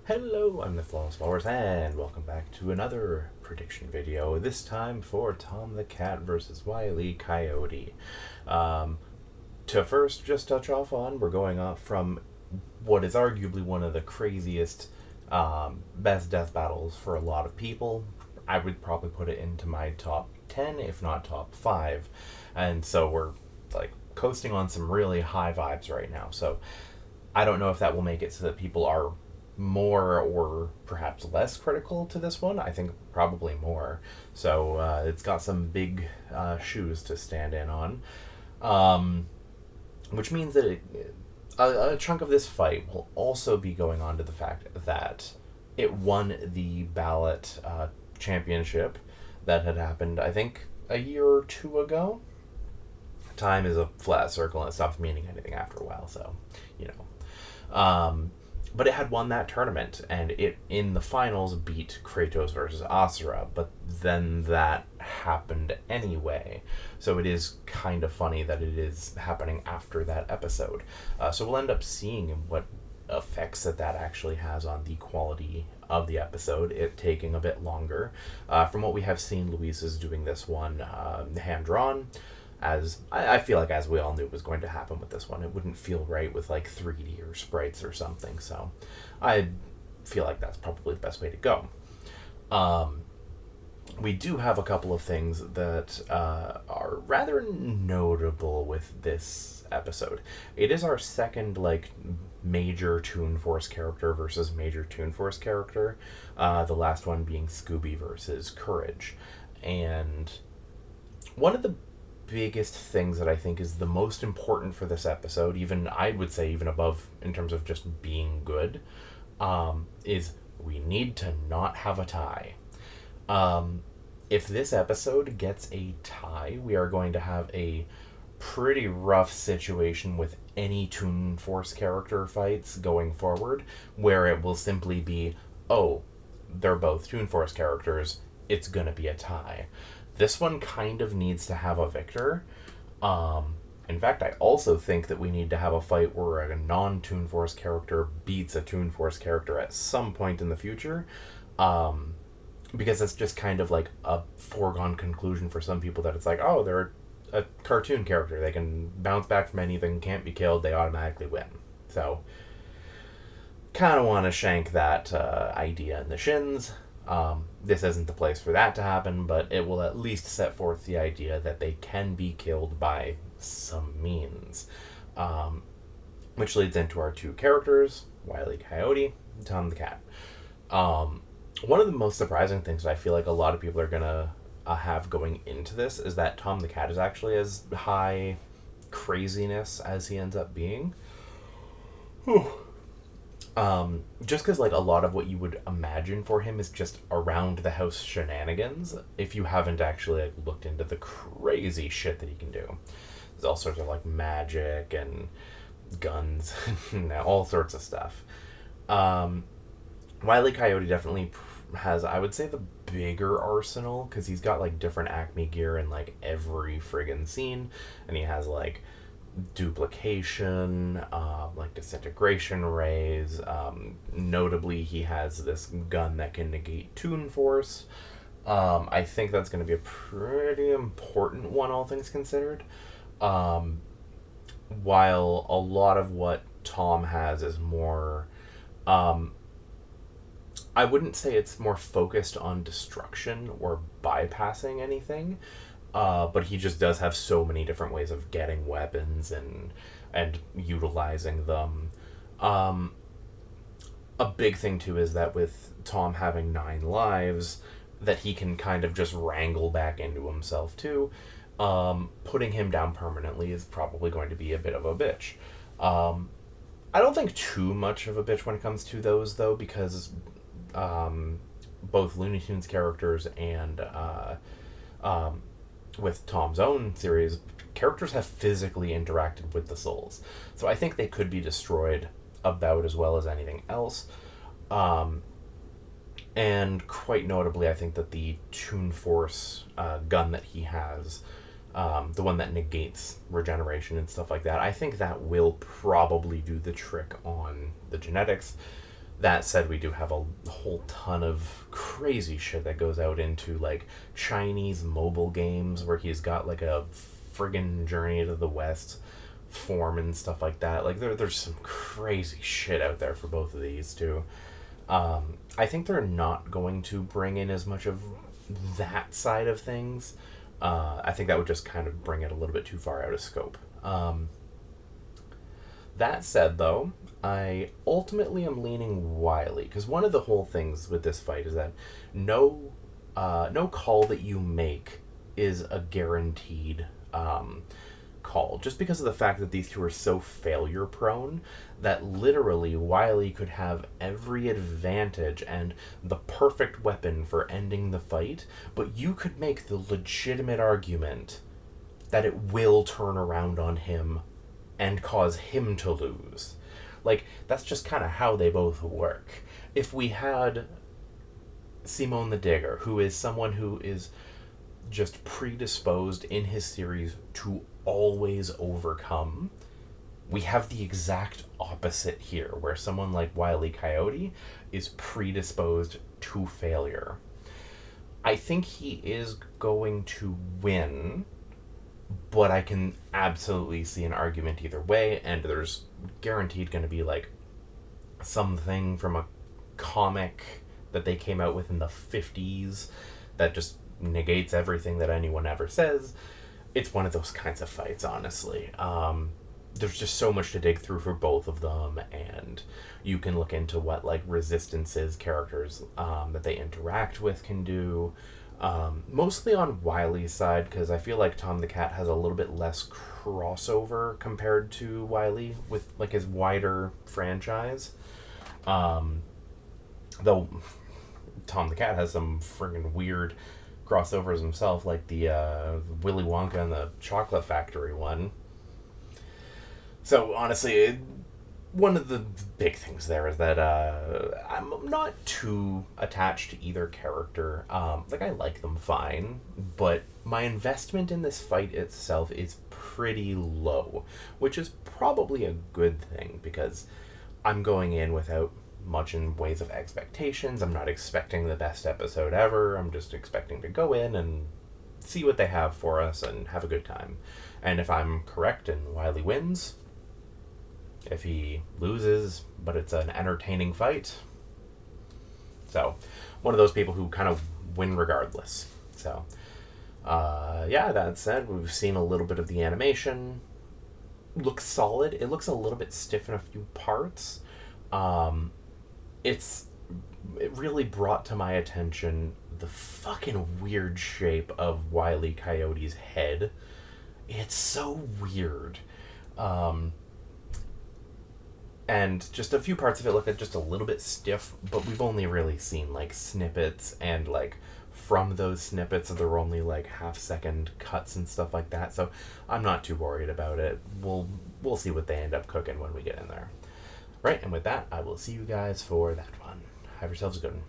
Hello, I'm the Flawless Walrus, and welcome back to another prediction video, this time for Tom the Cat versus Wile Coyote. Um, to first just touch off on, we're going off from what is arguably one of the craziest, best death battles for a lot of people. I would probably put it into my top 10, if not top 5. And so we're, like, coasting on some really high vibes right now. So I don't know if that will make it so that people are more or perhaps less critical to this one. I think probably more. So it's got some big shoes to stand in on. Which means that a chunk of this fight will also be going on to the fact that it won the ballot championship that had happened, I think, a year or two ago. Time is a flat circle and it stops meaning anything after a while, so, you know. But it had won that tournament, and it, in the finals, beat Kratos versus Asura, but then that happened anyway. So it is kind of funny that it is happening after that episode. So we'll end up seeing what effects that actually has on the quality of the episode, it taking a bit longer. From what we have seen, Luis is doing this one hand-drawn, as I feel like, as we all knew was going to happen with this one. It wouldn't feel right with like 3D or sprites or something, so I feel like that's probably the best way to go. We do have a couple of things that are rather notable with this episode. It is our second like major Toonforce character versus major Toonforce character, the last one being Scooby versus Courage. And one of the biggest things that I think is the most important for this episode, even I would say even above in terms of just being good, is we need to not have a tie. If this episode gets a tie, we are going to have a pretty rough situation with any Toonforce character fights going forward, where it will simply be, oh, they're both Toonforce characters, it's gonna be a tie. This one kind of needs to have a victor. In fact, I also think that we need to have a fight where a non-Toonforce character beats a Toonforce character at some point in the future. Because it's just kind of like a foregone conclusion for some people that it's like, oh, they're a cartoon character. They can bounce back from anything, can't be killed, they automatically win. So, kind of want to shank that idea in the shins. This isn't the place for that to happen, but it will at least set forth the idea that they can be killed by some means. Which leads into our two characters, Wile Coyote and Tom the Cat. One of the most surprising things that I feel like a lot of people are going to have going into this is that Tom the Cat is actually as high craziness as he ends up being. Whew. Just because, like, a lot of what you would imagine for him is just around the house shenanigans, if you haven't actually, like, looked into the crazy shit that he can do. There's all sorts of, like, magic and guns and all sorts of stuff. Wile Coyote definitely has, I would say, the bigger arsenal, because he's got, like, different Acme gear in, like, every friggin' scene, and he has, like, duplication, like disintegration rays. Notably, he has this gun that can negate Toonforce. I think that's going to be a pretty important one, all things considered. While a lot of what Tom has is more... I wouldn't say it's more focused on destruction or bypassing anything. But he just does have so many different ways of getting weapons and utilizing them. A big thing, too, is that with Tom having 9 lives, that he can kind of just wrangle back into himself, too. Putting him down permanently is probably going to be a bit of a bitch. I don't think too much of a bitch when it comes to those, though, because both Looney Tunes characters and... with Tom's own series, characters have physically interacted with the souls. So I think they could be destroyed about as well as anything else. And quite notably, I think that the Toonforce gun that he has, the one that negates regeneration and stuff like that, I think that will probably do the trick on the genetics. That said, we do have a whole ton of crazy shit that goes out into like Chinese mobile games where he's got like a friggin' Journey to the West form and stuff like that. Like there's some crazy shit out there for both of these too. I think they're not going to bring in as much of that side of things. I think that would just kind of bring it a little bit too far out of scope. That said, though, I ultimately am leaning Wily, because one of the whole things with this fight is that no call that you make is a guaranteed call, just because of the fact that these two are so failure prone that literally Wily could have every advantage and the perfect weapon for ending the fight, but you could make the legitimate argument that it will turn around on him and cause him to lose. Like, that's just kind of how they both work. If we had Simone the Digger, who is someone who is just predisposed in his series to always overcome, we have the exact opposite here, where someone like Wile E. Coyote is predisposed to failure. I think he is going to win, but I can absolutely see an argument either way, and there's guaranteed going to be like something from a comic that they came out with in the 50s that just negates everything that anyone ever says. It's one of those kinds of fights, honestly. There's just so much to dig through for both of them, and you can look into what like Resistance's characters that they interact with can do. Mostly on Wily's side, because I feel like Tom the Cat has a little bit less crossover compared to Wily with like his wider franchise. Though Tom the Cat has some friggin' weird crossovers himself, like the Willy Wonka and the Chocolate Factory one. So honestly, one of the big things there is that I'm not too attached to either character. Like, I like them fine, but my investment in this fight itself is pretty low, which is probably a good thing, because I'm going in without much in ways of expectations. I'm not expecting the best episode ever. I'm just expecting to go in and see what they have for us and have a good time. And if I'm correct and Wily wins, if he loses, but it's an entertaining fight. So, one of those people who kind of win regardless. So, yeah, that said, we've seen a little bit of the animation. Looks solid. It looks a little bit stiff in a few parts. It really brought to my attention the fucking weird shape of Wile E. Coyote's head. It's so weird. And just a few parts of it look just a little bit stiff, but we've only really seen like snippets, and like from those snippets there were only like half-second cuts and stuff like that, so I'm not too worried about it. We'll see what they end up cooking when we get in there. Right, and with that, I will see you guys for that one. Have yourselves a good one.